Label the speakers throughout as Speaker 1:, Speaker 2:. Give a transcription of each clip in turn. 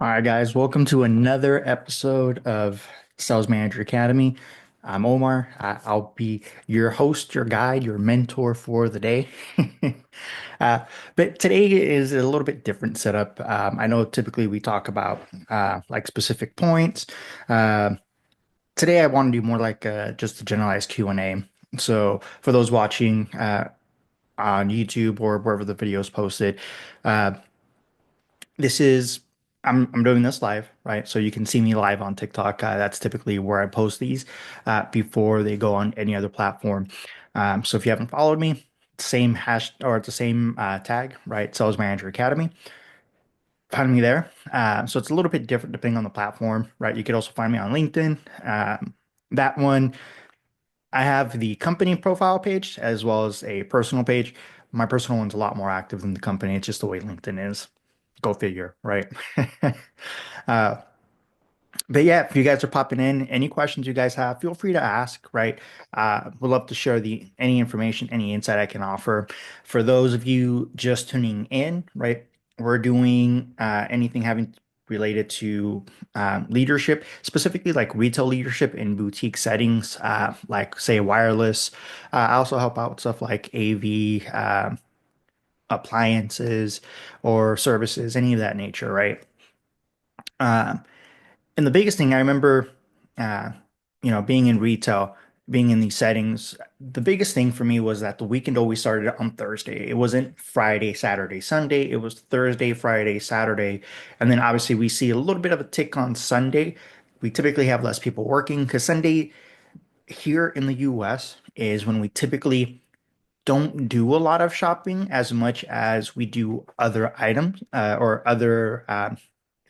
Speaker 1: All right, guys, welcome to another episode of Sales Manager Academy. I'm Omar. I'll be your host, your guide, your mentor for the day. Uh, but today is a little bit different setup. I know typically we talk about like specific points. Uh, Today I want to do more like just a generalized Q&A. So for those watching on YouTube or wherever the video is posted, uh, this is I'm doing this live, right? So you can see me live on TikTok. That's typically where I post these before they go on any other platform. So if you haven't followed me, same hash or the same tag, right? Sales Manager Academy. Find me there. So it's a little bit different depending on the platform, right? You could also find me on LinkedIn. That one, I have the company profile page as well as a personal page. My personal one's a lot more active than the company. It's just the way LinkedIn is. Go figure, right? Uh, but yeah, if you guys are popping in, any questions you guys have, feel free to ask, right? We'd love to share the any information, any insight I can offer. For those of you just tuning in, right? We're doing anything having related to leadership, specifically like retail leadership in boutique settings, like say wireless. I also help out with stuff like AV, appliances, or services, any of that nature, right? Uh, And the biggest thing I remember, uh, being in retail, being in these settings, the biggest thing for me was that the weekend always started on Thursday. It wasn't Friday, Saturday, Sunday. It was Thursday, Friday, Saturday. And then obviously we see a little bit of a tick on Sunday. We typically have less people working because Sunday here in the US is when we typically don't do a lot of shopping as much as we do other items or other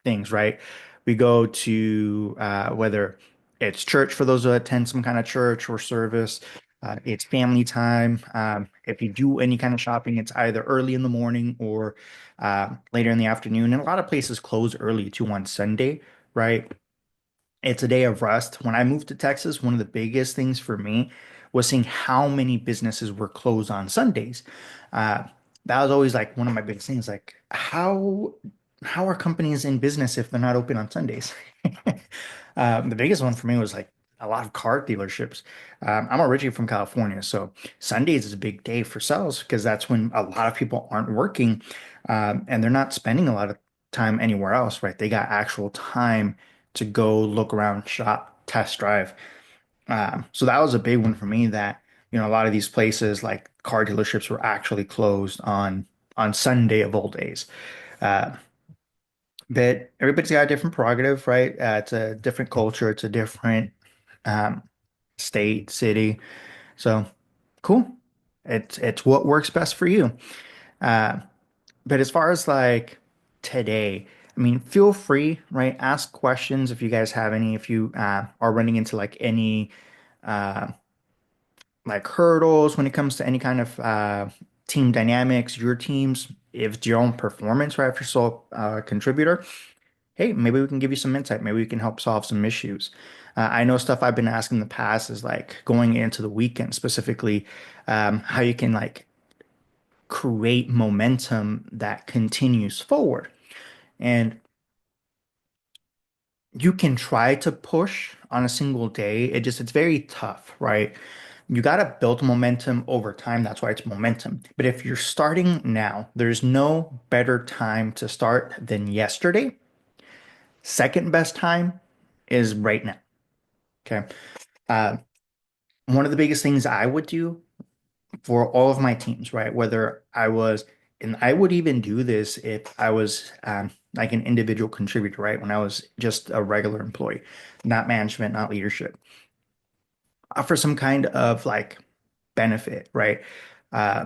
Speaker 1: things, right? We go to whether it's church for those who attend some kind of church or service, it's family time. If you do any kind of shopping, it's either early in the morning or later in the afternoon. And a lot of places close early too on Sunday, right? It's a day of rest. When I moved to Texas, one of the biggest things for me was seeing how many businesses were closed on Sundays. Uh, that was always like one of my biggest things, like how are companies in business if they're not open on Sundays? The biggest one for me was like a lot of car dealerships. I'm originally from California, so Sundays is a big day for sales because that's when a lot of people aren't working, and they're not spending a lot of time anywhere else, right? They got actual time to go look around, shop, test drive. So that was a big one for me that, a lot of these places like car dealerships were actually closed on Sunday of all days. Uh, but everybody's got a different prerogative, right? It's a different culture, it's a different um, state, city. So cool. It's what works best for you. Uh, but as far as like today, I mean, feel free, right? Ask questions if you guys have any, if you are running into like any uh, like hurdles when it comes to any kind of team dynamics, your teams, if it's your own performance, right? If you're sole contributor, hey, maybe we can give you some insight. Maybe we can help solve some issues. I know stuff I've been asking in the past is like going into the weekend specifically, how you can like create momentum that continues forward. And you can try to push on a single day. It's very tough, right? You got to build momentum over time. That's why it's momentum. But if you're starting now, there's no better time to start than yesterday. Second best time is right now. Okay. Uh, One of the biggest things I would do for all of my teams, right? Whether I was, and I would even do this if I was like an individual contributor, right? When I was just a regular employee, not management, not leadership, offer some kind of like benefit, right? Uh,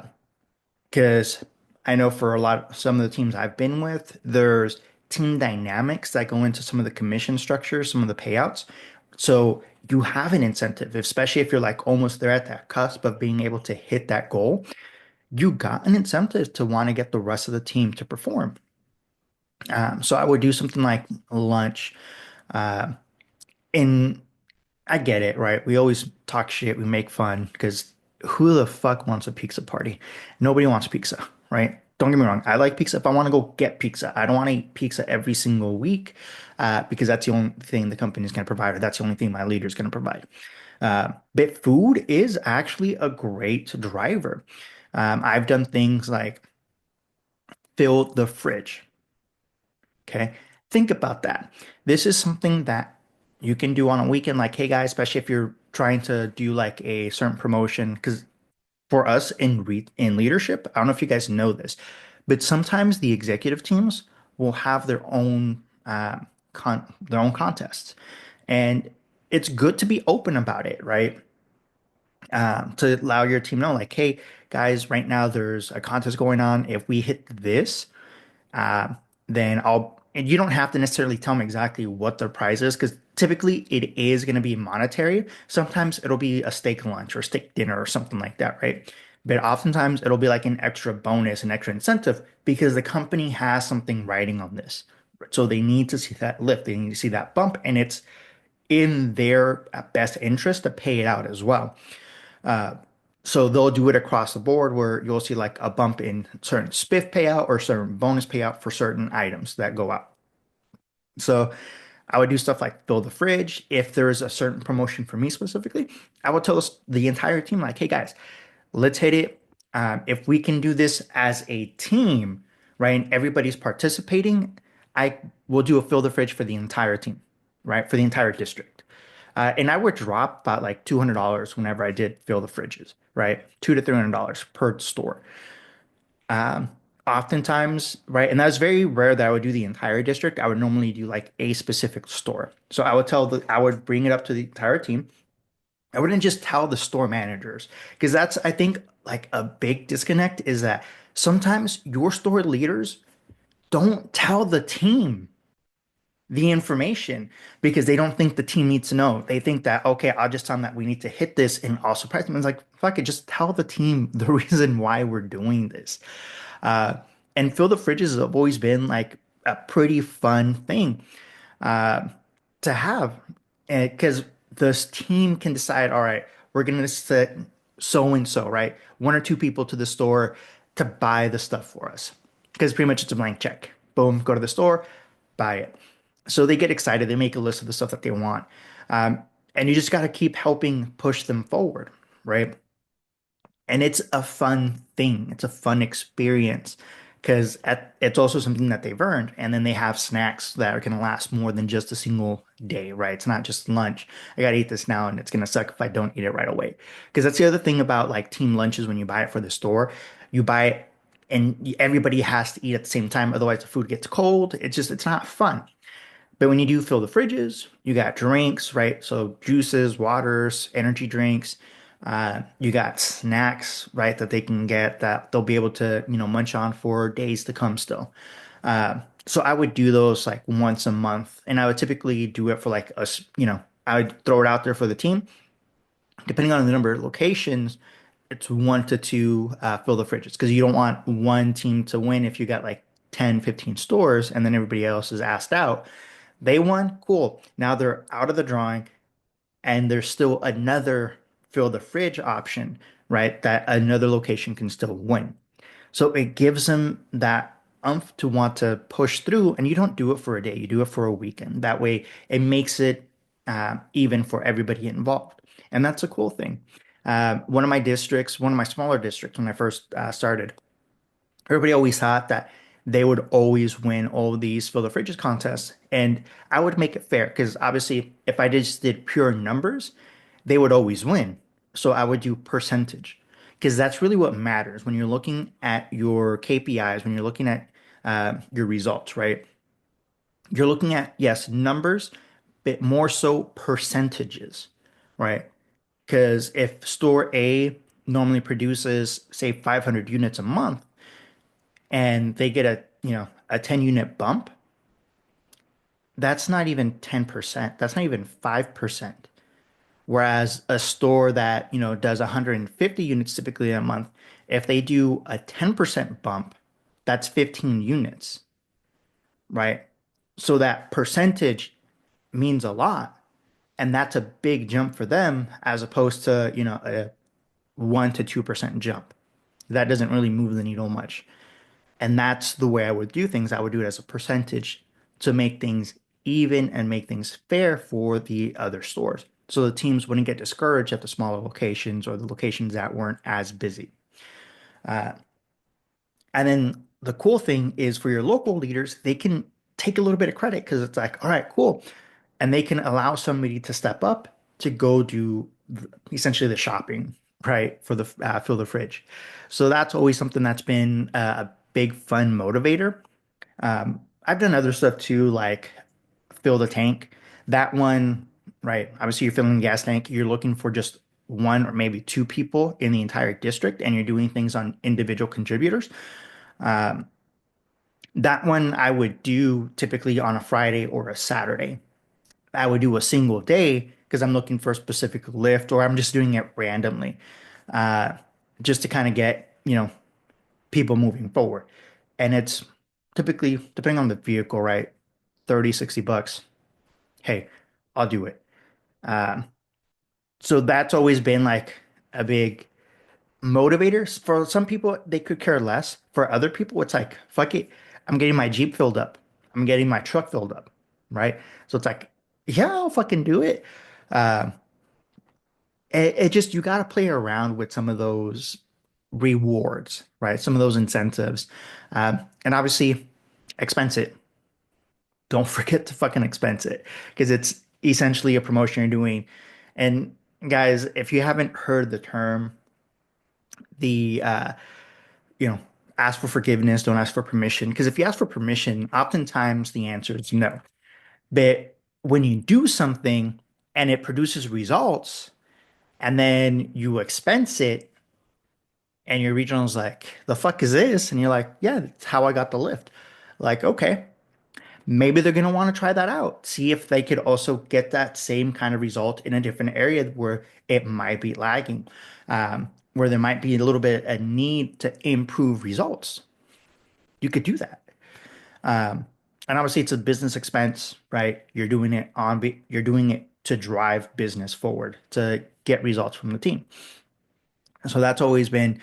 Speaker 1: because I know for some of the teams I've been with, there's team dynamics that go into some of the commission structures, some of the payouts. So you have an incentive, especially if you're like almost there at that cusp of being able to hit that goal. You got an incentive to want to get the rest of the team to perform. So I would do something like lunch. Uh, and I get it, right? We always talk shit, we make fun because who the fuck wants a pizza party? Nobody wants pizza, right? Don't get me wrong. I like pizza if I want to go get pizza. I don't want to eat pizza every single week because that's the only thing the company is going to provide, or that's the only thing my leader is going to provide. But food is actually a great driver. I've done things like fill the fridge. Okay. Think about that. This is something that you can do on a weekend. Like, hey guys, especially if you're trying to do like a certain promotion, because for us in leadership, I don't know if you guys know this, but sometimes the executive teams will have their own contests, and it's good to be open about it, right? To allow your team know, like, hey guys, right now there's a contest going on. If we hit this, uh, then and you don't have to necessarily tell them exactly what the prize is because typically it is going to be monetary. Sometimes it'll be a steak lunch or steak dinner or something like that, right? But oftentimes it'll be like an extra bonus, an extra incentive because the company has something riding on this. So they need to see that lift, they need to see that bump, and it's in their best interest to pay it out as well. So they'll do it across the board where you'll see like a bump in certain spiff payout or certain bonus payout for certain items that go out. So I would do stuff like fill the fridge. If there is a certain promotion for me specifically, I would tell the entire team like, hey guys, let's hit it. If we can do this as a team, right, and everybody's participating, I will do a fill the fridge for the entire team, right, for the entire district. And I would drop about like $200 whenever I did fill the fridges, right? $200 to $300 per store. Um, Oftentimes, right, and that's very rare that I would do the entire district. I would normally do like a specific store. So I would bring it up to the entire team. I wouldn't just tell the store managers because that's, I think, like a big disconnect is that sometimes your store leaders don't tell the team the information because they don't think the team needs to know. They think that, okay, I'll just tell them that we need to hit this and I'll surprise them. It's like, fuck it, just tell the team the reason why we're doing this. Uh, and fill the fridges have always been like a pretty fun thing uh, to have. Because this team can decide, all right, we're going to set so and so, right? One or two people to the store to buy the stuff for us. Because pretty much it's a blank check. Boom, go to the store, buy it. So they get excited. They make a list of the stuff that they want. Um, and you just got to keep helping push them forward, right? And it's a fun thing. It's a fun experience because it's also something that they've earned. And then they have snacks that are going to last more than just a single day, right? It's not just lunch. I got to eat this now and it's going to suck if I don't eat it right away. Because that's the other thing about like team lunches when you buy it for the store. You buy it and everybody has to eat at the same time. Otherwise, the food gets cold. It's not fun. But when you do fill the fridges, you got drinks, right? So juices, waters, energy drinks. You got snacks, right, that they can get that they'll be able to, munch on for days to come still. So I would do those like once a month, and I would typically do it for like I would throw it out there for the team. Depending on the number of locations, it's 1 to 2 fill the fridges because you don't want one team to win if you got like 10, 15 stores and then everybody else is asked out. They won, cool. Now they're out of the drawing, and there's still another fill the fridge option, right? That another location can still win. So it gives them that umph to want to push through, and you don't do it for a day, you do it for a weekend. That way, it makes it even for everybody involved. And that's a cool thing. One of my smaller districts when I first started, everybody always thought that they would always win all these fill the fridges contests. And I would make it fair because obviously, if I just did pure numbers, they would always win. So I would do percentage because that's really what matters when you're looking at your KPIs, when you're looking at your results, right? You're looking at, yes, numbers, but more so percentages, right? Because if store A normally produces, say, 500 units a month, and they get a 10 unit bump, that's not even 10%. That's not even 5%. Whereas a store that, does 150 units typically a month, if they do a 10% bump, that's 15 units, right? So that percentage means a lot. And that's a big jump for them as opposed to, a 1 to 2% jump. That doesn't really move the needle much. And that's the way I would do things. I would do it as a percentage to make things even and make things fair for the other stores. So the teams wouldn't get discouraged at the smaller locations or the locations that weren't as busy. Uh, and then the cool thing is for your local leaders, they can take a little bit of credit because it's like, all right, cool. And they can allow somebody to step up to go do essentially the shopping, right, for the fill the fridge. So that's always something that's been a big fun motivator. I've done other stuff too, like fill the tank. That one, right? Obviously, you're filling the gas tank. You're looking for just one or maybe two people in the entire district, and you're doing things on individual contributors. That one I would do typically on a Friday or a Saturday. I would do a single day because I'm looking for a specific lift or I'm just doing it randomly, uh, just to kind of get, people moving forward. And it's typically, depending on the vehicle, right? 30, $60. Hey, I'll do it. Um, so that's always been like a big motivator. For some people, they could care less. For other people, it's like, fuck it. I'm getting my Jeep filled up. I'm getting my truck filled up, right? So it's like, yeah, I'll fucking do it. Um, it just, you got to play around with some of those rewards, right? Some of those incentives. And obviously, expense it. Don't forget to fucking expense it because it's essentially a promotion you're doing. And guys, if you haven't heard the term, the you know, ask for forgiveness, don't ask for permission. Because if you ask for permission, oftentimes the answer is no. But when you do something and it produces results, and then you expense it, and your regional's like, the fuck is this? And you're like, yeah, that's how I got the lift. Like, okay, maybe they're going to want to try that out. See if they could also get that same kind of result in a different area where it might be lagging, where there might be a little bit a need to improve results. You could do that. Um, and obviously it's a business expense, right? You're doing it to drive business forward, to get results from the team. So that's always been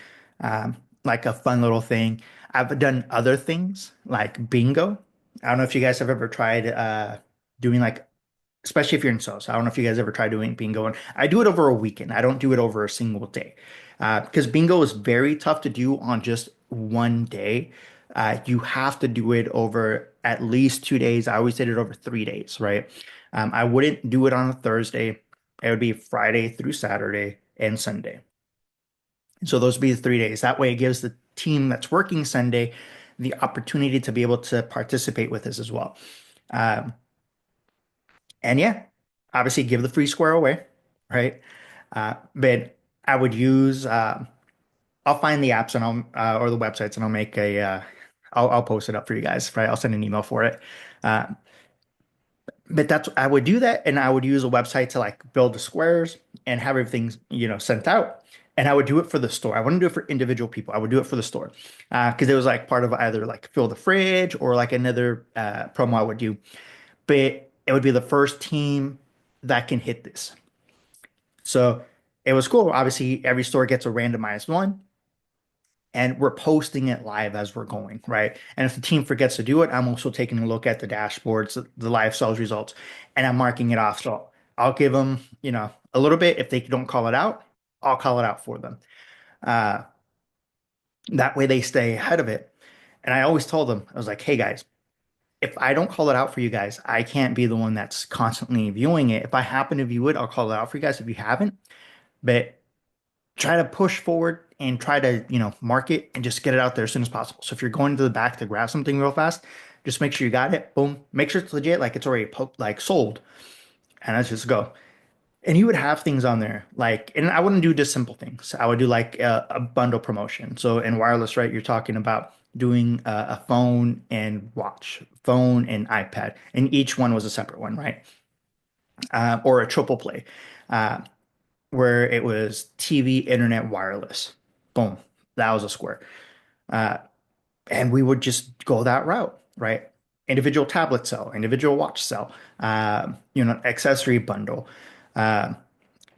Speaker 1: like a fun little thing. I've done other things like bingo. I don't know if you guys have ever tried doing like, especially if you're in sales. I don't know if you guys ever tried doing bingo. And I do it over a weekend. I don't do it over a single day because bingo is very tough to do on just one day. You have to do it over at least 2 days. I always did it over 3 days, right? I wouldn't do it on a Thursday. It would be Friday through Saturday and Sunday. So those would be the 3 days. That way it gives the team that's working Sunday the opportunity to be able to participate with this as well. Um, and yeah, obviously give the free square away, right? But I would use, I'll find the apps and or the websites and I'll make I'll post it up for you guys, right? I'll send an email for it. Uh, but I would do that and I would use a website to like build the squares and have everything, sent out. And I would do it for the store. I wouldn't do it for individual people. I would do it for the store. Because it was like part of either like fill the fridge or like another promo I would do. But it would be the first team that can hit this. So it was cool. Obviously, every store gets a randomized one and we're posting it live as we're going, right? And if the team forgets to do it, I'm also taking a look at the dashboards, the live sales results, and I'm marking it off. So I'll give them, a little bit. If they don't call it out, I'll call it out for them. Uh, that way they stay ahead of it. And I always told them, I was like, hey guys, if I don't call it out for you guys, I can't be the one that's constantly viewing it. If I happen to view it, I'll call it out for you guys if you haven't. But try to push forward and try to, mark it and just get it out there as soon as possible. So if you're going to the back to grab something real fast, just make sure you got it. Boom. Make sure it's legit, like it's already like sold. And let's just go. And you would have things on there like, and I wouldn't do just simple things. I would do like a bundle promotion. So in wireless, right, you're talking about doing a phone and watch, phone and iPad, and each one was a separate one, right? Or a triple play. Uh, where it was TV, internet, wireless. Boom. That was a square. Uh, and we would just go that route, right? Individual tablet cell, individual watch cell, accessory bundle, uh,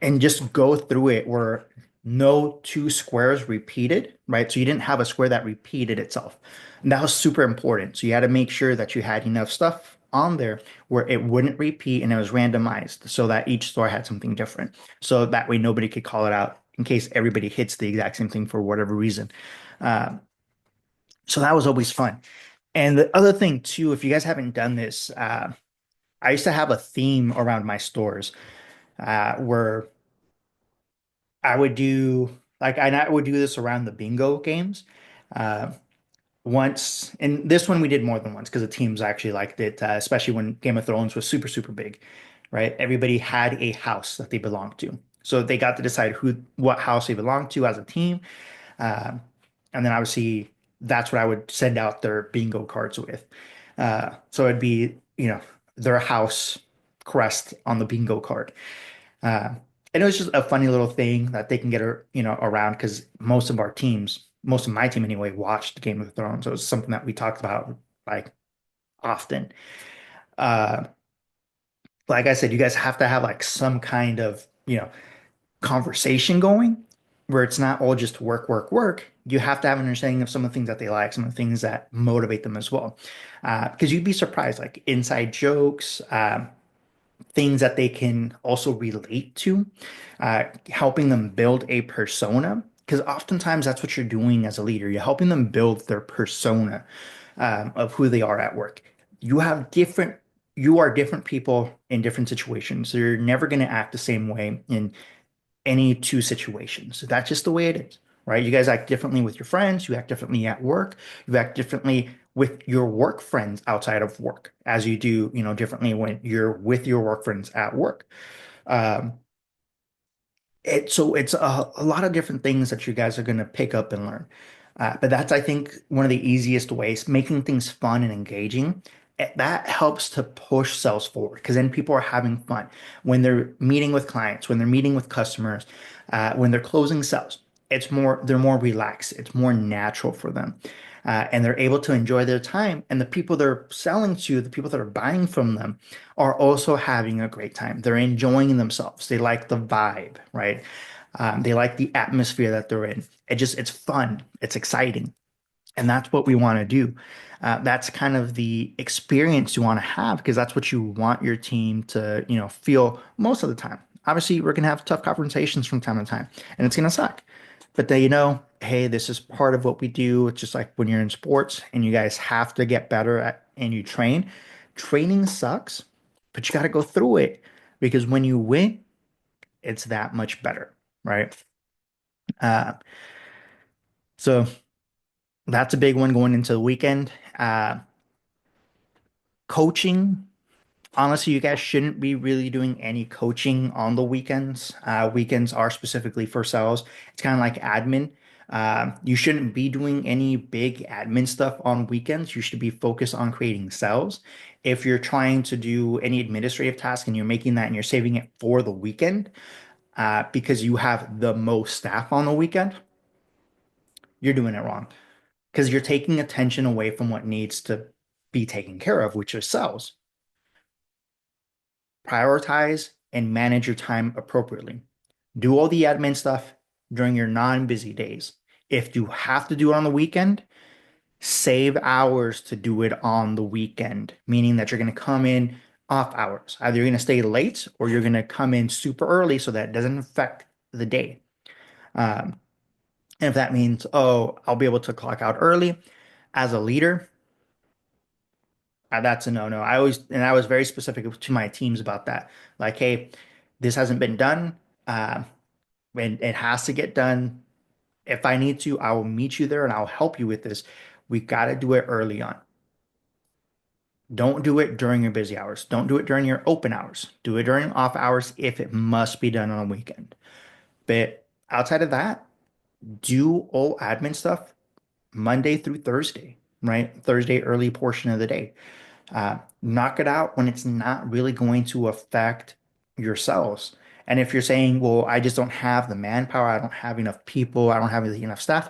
Speaker 1: and just go through it where no two squares repeated, right? So you didn't have a square that repeated itself. And that was super important. So you had to make sure that you had enough stuff on there where it wouldn't repeat and it was randomized so that each store had something different. So that way nobody could call it out in case everybody hits the exact same thing for whatever reason. Uh, so that was always fun. And the other thing too, if you guys haven't done this, I used to have a theme around my stores where I would do like I would do this around the bingo games. Uh, once, and this one we did more than once because the teams actually liked it, especially when Game of Thrones was super, super big, right? Everybody had a house that they belonged to. So they got to decide what house they belonged to as a team. Um, and then obviously that's what I would send out their bingo cards with. So it'd be, their house crest on the bingo card. Uh, and it was just a funny little thing that they can get, around because most of my team anyway, watched Game of Thrones. So it was something that we talked about like often. Uh, like I said, you guys have to have like some kind of, conversation going where it's not all just work, work, work. You have to have an understanding of some of the things that they like, some of the things that motivate them as well. Because you'd be surprised, like inside jokes, things that they can also relate to, helping them build a persona. Because oftentimes that's what you're doing as a leader. You're helping them build their persona of who they are at work. You have different, you are different people in different situations. So you're never going to act the same way in any two situations. So that's just the way it is, right? You guys act differently with your friends, you act differently at work, you act differently with your work friends outside of work, as you do, differently when you're with your work friends at work. Um, so it's a lot of different things that you guys are going to pick up and learn. But that's, I think, one of the easiest ways, making things fun and engaging. That helps to push sales forward because then people are having fun when they're meeting with clients, when they're meeting with customers, when they're closing sales. They're more relaxed. It's more natural for them. And they're able to enjoy their time. And the people they're selling to, the people that are buying from them, are also having a great time. They're enjoying themselves. They like the vibe, right? They like the atmosphere that they're in. It's fun. It's exciting. And that's what we want to do. That's kind of the experience you want to have because that's what you want your team to, feel most of the time. Obviously, we're going to have tough conversations from time to time, and it's going to suck. But they hey, this is part of what we do. It's just like when you're in sports and you guys have to get better at and you train. Training sucks, but you got to go through it because when you win, it's that much better, right? Uh, so that's a big one going into the weekend. Coaching, honestly, you guys shouldn't be really doing any coaching on the weekends. Weekends are specifically for sales. It's kind of like admin. You shouldn't be doing any big admin stuff on weekends. You should be focused on creating sales. If you're trying to do any administrative task and you're making that and you're saving it for the weekend, because you have the most staff on the weekend, you're doing it wrong because you're taking attention away from what needs to be taken care of, which is sales. Prioritize and manage your time appropriately. Do all the admin stuff during your non-busy days. If you have to do it on the weekend, save hours to do it on the weekend, meaning that you're going to come in off hours. Either you're going to stay late or you're going to come in super early so that it doesn't affect the day. Um, and if that means, oh, I'll be able to clock out early as a leader, that's a no-no. I was very specific to my teams about that. Like, hey, this hasn't been done. Uh, and it has to get done. If I need to, I will meet you there and I'll help you with this. We got to do it early on. Don't do it during your busy hours. Don't do it during your open hours. Do it during off hours if it must be done on a weekend. But outside of that, do all admin stuff Monday through Thursday, right? Thursday, early portion of the day. Knock it out when it's not really going to affect your sales. And if you're saying, well, I just don't have the manpower, I don't have enough people, I don't have enough staff,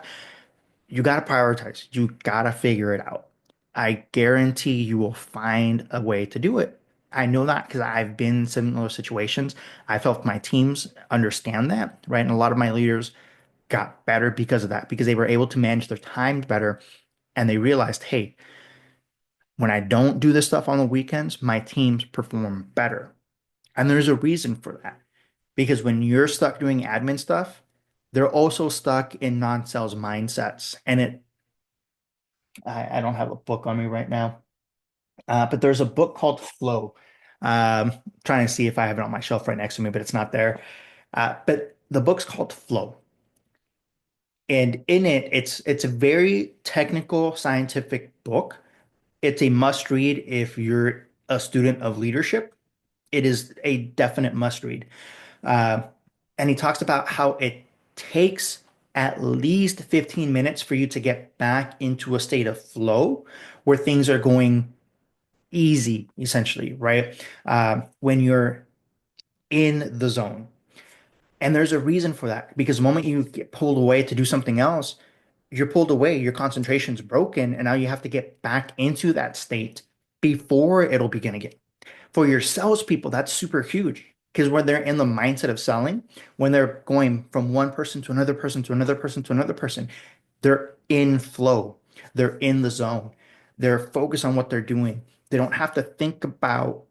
Speaker 1: you got to prioritize. You got to figure it out. I guarantee you will find a way to do it. I know that because I've been in similar situations. I felt my teams understand that, right? And a lot of my leaders, got better because of that, because they were able to manage their time better. And they realized, hey, when I don't do this stuff on the weekends, my teams perform better. And there's a reason for that. Because when you're stuck doing admin stuff, they're also stuck in non-sales mindsets. And I don't have a book on me right now, but there's a book called Flow. Trying to see if I have it on my shelf right next to me, but it's not there. But the book's called Flow. And in it, it's a very technical, scientific book. It's a must read if you're a student of leadership. It is a definite must read. Uh, and he talks about how it takes at least 15 minutes for you to get back into a state of flow where things are going easy, essentially, right? When you're in the zone. And there's a reason for that because the moment you get pulled away to do something else, you're pulled away, your concentration's broken, and now you have to get back into that state before it'll begin again. For your salespeople, that's super huge because when they're in the mindset of selling, when they're going from one person to another person to another person to another person, they're in flow. They're in the zone. They're focused on what they're doing. They don't have to think about,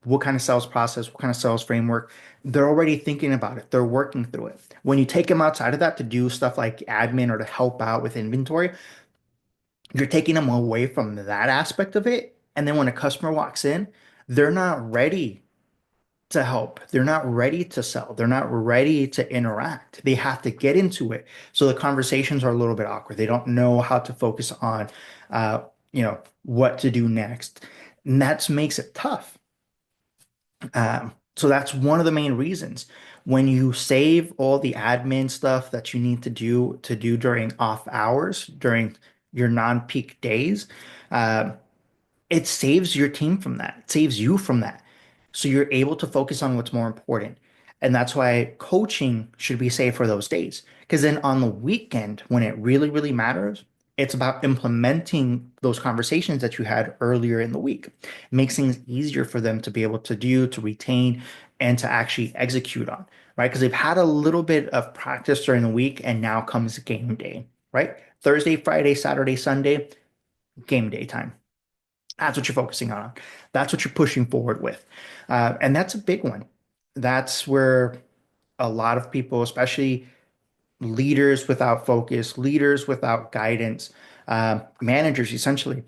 Speaker 1: what kind of sales process, what kind of sales framework. They're already thinking about it. They're working through it. When you take them outside of that to do stuff like admin or to help out with inventory, you're taking them away from that aspect of it. And then when a customer walks in, they're not ready to help. They're not ready to sell. They're not ready to interact. They have to get into it. So the conversations are a little bit awkward. They don't know how to focus on, what to do next. And that makes it tough. So that's one of the main reasons. When you save all the admin stuff that you need to do during off hours, during your non-peak days, uh, it saves your team from that. It saves you from that. So you're able to focus on what's more important. And that's why coaching should be saved for those days. Because then on the weekend, when it really, really matters, it's about implementing those conversations that you had earlier in the week. It makes things easier for them to be able to do, to retain, and to actually execute on, right? Because they've had a little bit of practice during the week and now comes game day, right? Thursday, Friday, Saturday, Sunday, game day time. That's what you're focusing on. That's what you're pushing forward with. And that's a big one. That's where a lot of people, especially leaders without focus, leaders without guidance, managers essentially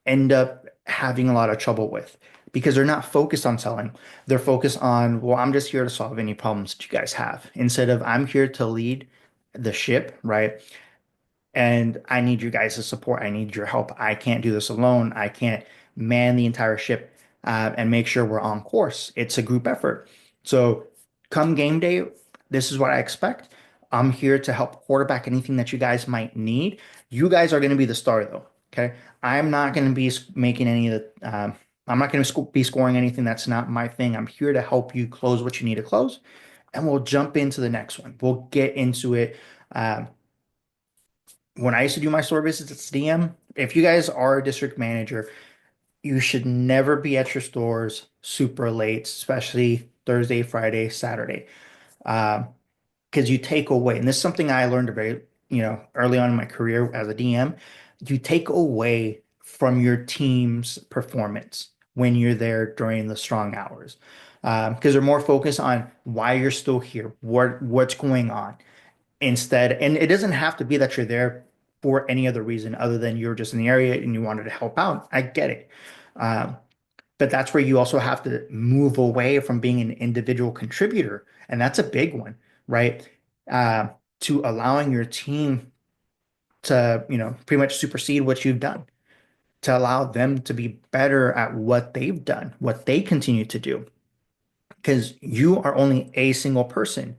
Speaker 1: end up having a lot of trouble with because they're not focused on selling. They're focused on, well, I'm just here to solve any problems that you guys have instead of I'm here to lead the ship, right? And I need you guys' support. I need your help. I can't do this alone. I can't man the entire ship and make sure we're on course. It's a group effort. So come game day, this is what I expect. I'm here to help quarterback anything that you guys might need. You guys are going to be the star, though. Okay. I'm not going to be making any of the, I'm not going to be scoring anything that's not my thing. I'm here to help you close what you need to close, and we'll jump into the next one. We'll get into it. Um, when I used to do my store visits at DM, if you guys are a district manager, you should never be at your stores super late, especially Thursday, Friday, Saturday. Um, because you take away, and this is something I learned very, early on in my career as a DM, you take away from your team's performance when you're there during the strong hours. Because they're more focused on why you're still here, what's going on instead. And it doesn't have to be that you're there for any other reason other than you're just in the area and you wanted to help out. I get it. Um, but that's where you also have to move away from being an individual contributor. And that's a big one, right? Uh, to allowing your team to, pretty much supersede what you've done, to allow them to be better at what they've done, what they continue to do. Because you are only a single person.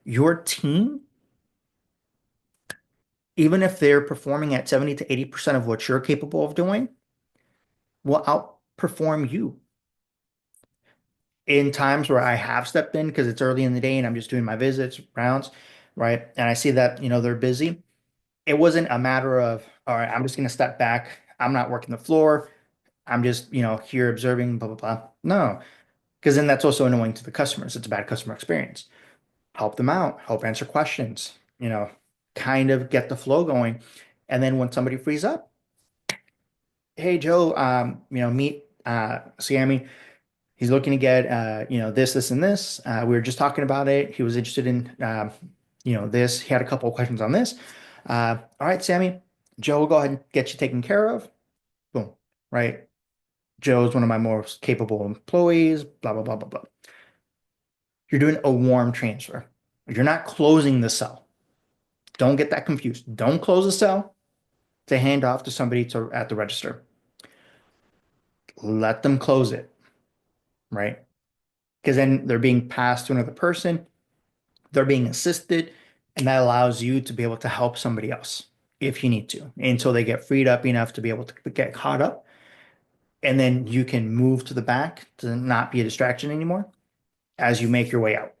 Speaker 1: Your team, even if they're performing at 70 to 80% of what you're capable of doing, will outperform you in times where I have stepped in because it's early in the day and I'm just doing my visits, rounds, right? And I see that, they're busy. It wasn't a matter of, all right, I'm just going to step back. I'm not working the floor. I'm just, here observing, blah, blah, blah. No, because then that's also annoying to the customers. It's a bad customer experience. Help them out, help answer questions. you know, kind of get the flow going. And then when somebody frees up, hey Joe, meet Sammy. He's looking to get this, this, and this. We were just talking about it. He was interested in this. He had a couple of questions on this. All right, Sammy, Joe will go ahead and get you taken care of. Boom. Right. Joe's one of my most capable employees, blah, blah, blah, blah, blah. You're doing a warm transfer. You're not closing the cell. Don't get that confused. Don't close the cell to hand off to somebody at the register. Let them close it, right? Because then they're being passed to another person, they're being assisted, and that allows you to be able to help somebody else if you need to until they get freed up enough to be able to get caught up. And then you can move to the back to not be a distraction anymore as you make your way out.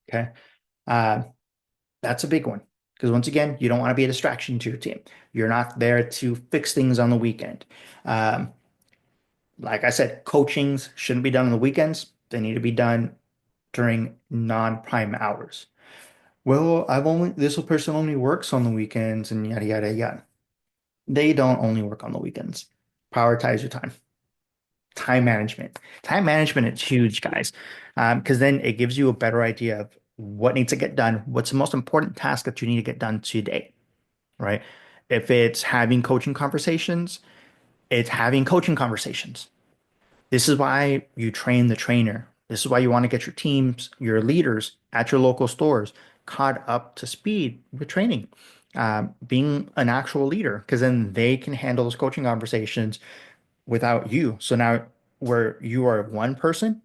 Speaker 1: Okay. Uh, that's a big one. Because once again, you don't want to be a distraction to your team. You're not there to fix things on the weekend. Um, like I said, coachings shouldn't be done on the weekends. They need to be done during non-prime hours. Well, this person only works on the weekends and yada, yada, yada. They don't only work on the weekends. Prioritize your time. Time management. Time management is huge, guys, because then it gives you a better idea of what needs to get done. What's the most important task that you need to get done today, right? If it's having coaching conversations, it's having coaching conversations. This is why you train the trainer. This is why you want to get your teams, your leaders at your local stores caught up to speed with training, being an actual leader, because then they can handle those coaching conversations without you. So now, where you are one person,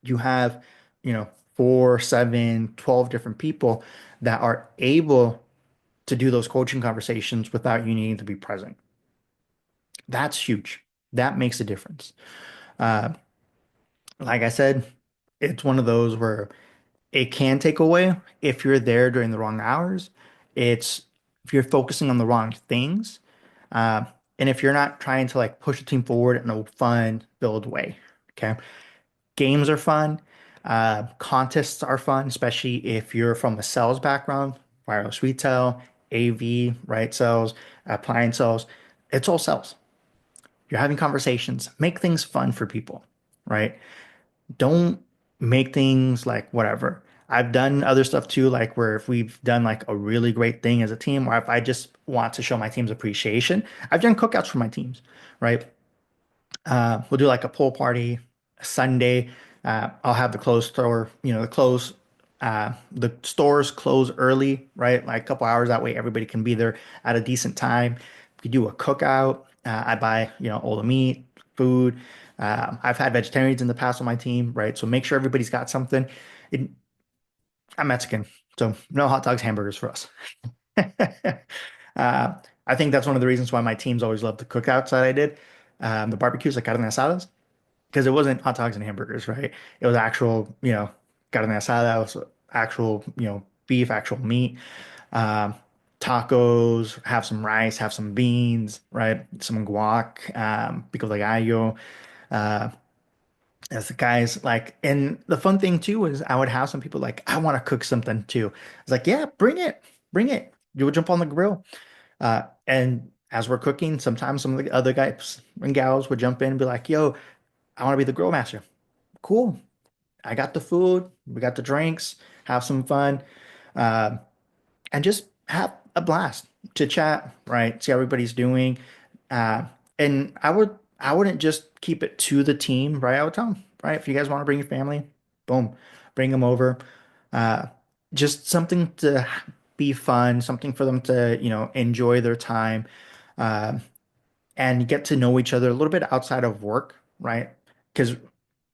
Speaker 1: you have, you know, 4, 7, 12 different people that are able to do those coaching conversations without you needing to be present. That's huge. That makes a difference. Uh, like I said, it's one of those where it can take away if you're there during the wrong hours. It's if you're focusing on the wrong things, uh, and if you're not trying to like push the team forward in a fun, build way. Okay, games are fun. Contests are fun, especially if you're from a sales background, wireless retail, AV, right? Sales, appliance sales. It's all sales. You're having conversations. Make things fun for people, right? Don't make things like whatever. I've done other stuff too, like where if we've done like a really great thing as a team, or if I just want to show my team's appreciation, I've done cookouts for my teams, right? We'll do like a pool party Sunday. I'll have the closed store, the stores close early, right? Like a couple hours. That way everybody can be there at a decent time. We do a cookout. I buy, all the meat, food. I've had vegetarians in the past on my team, right? So make sure everybody's got something. It, I'm Mexican, so no hot dogs, hamburgers for us. Uh, I think that's one of the reasons why my teams always loved the cookouts that I did. The barbecues, like carne asadas, because it wasn't hot dogs and hamburgers, right? It was actual, carne asada, it was actual, beef, actual meat, um, tacos, have some rice, have some beans, right? Some guac, pico de gallo. Uh, as the guys like, and the fun thing too is I would have some people like, I want to cook something too. I was like, yeah, bring it, bring it. You would jump on the grill. And as we're cooking, sometimes some of the other guys and gals would jump in and be like, yo, I want to be the grill master. Cool. I got the food, we got the drinks, have some fun, uh, and just have a blast to chat, right? See how everybody's doing. Uh, and I wouldn't just keep it to the team, right? I would tell them, right? If you guys want to bring your family, boom, bring them over. Uh, just something to be fun, something for them to, enjoy their time, uh, and get to know each other a little bit outside of work, right? Because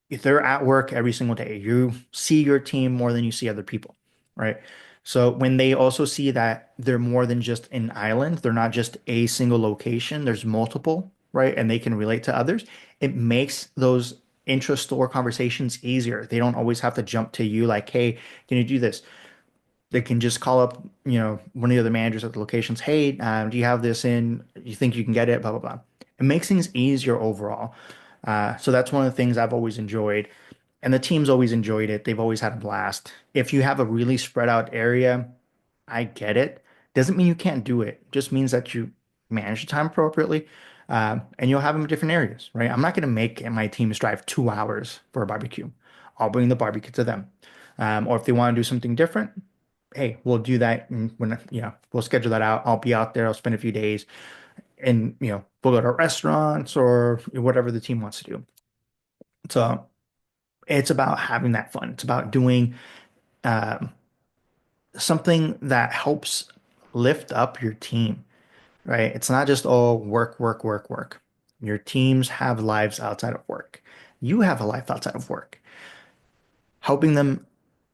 Speaker 1: if they're at work every single day, you see your team more than you see other people, right? So when they also see that they're more than just an island, they're not just a single location, there's multiple, right? And they can relate to others, it makes those intra-store conversations easier. They don't always have to jump to you like, hey, can you do this? They can just call up, one of the other managers at the locations. Hey, do you have this in? You think you can get it? Blah, blah, blah. It makes things easier overall. So that's one of the things I've always enjoyed. And the team's always enjoyed it. They've always had a blast. If you have a really spread out area, I get it. Doesn't mean you can't do it. Just means that you manage the time appropriately, and you'll have them in different areas, right? I'm not going to make my teams drive 2 hours for a barbecue. I'll bring the barbecue to them. Or if they want to do something different, hey, we'll do that. And when, we'll schedule that out. I'll be out there. I'll spend a few days and, we'll go to restaurants or whatever the team wants to do. So it's about having that fun. It's about doing um, something that helps lift up your team, right? It's not just, oh, work, work, work, work. Your teams have lives outside of work. You have a life outside of work. Helping them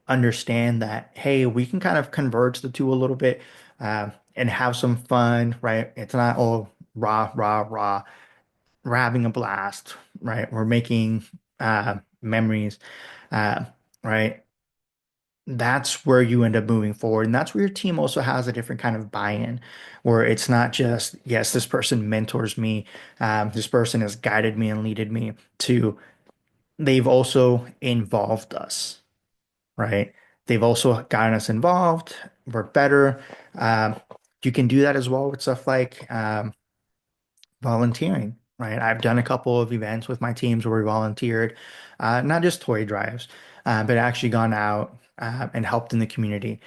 Speaker 1: understand that, hey, we can kind of converge the two a little bit and have some fun, right? It's not all rah, rah, rah. We're having a blast, right? We're making memories, uh, right? That's where you end up moving forward. And that's where your team also has a different kind of buy-in, where it's not just, yes, this person mentors me, this person has guided me and leaded me to, they've also involved us, right? They've also gotten us involved. We're better. Um, you can do that as well with stuff like volunteering, right? I've done a couple of events with my teams where we volunteered, not just toy drives, but actually gone out and helped in the community.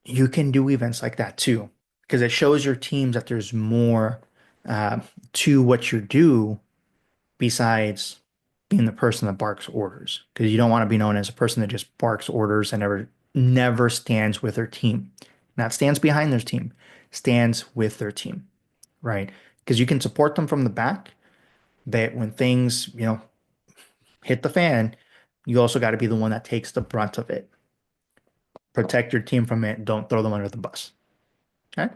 Speaker 1: You can do events like that too, because it shows your teams that there's more uh, to what you do besides being the person that barks orders. Because you don't want to be known as a person that just barks orders and never stands with their team. Not stands behind their team, stands with their team, right? Because you can support them from the back, but when things, hit the fan, you also got to be the one that takes the brunt of it. Protect your team from it. Don't throw them under the bus. Okay.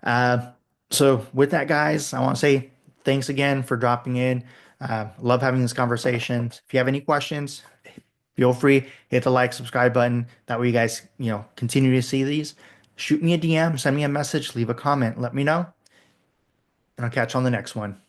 Speaker 1: Uh, so with that, guys, I want to say thanks again for dropping in. Love having this conversation. If you have any questions, feel free, hit the like, subscribe button. That way you guys, continue to see these. Shoot me a DM, send me a message, leave a comment, let me know, and I'll catch you on the next one.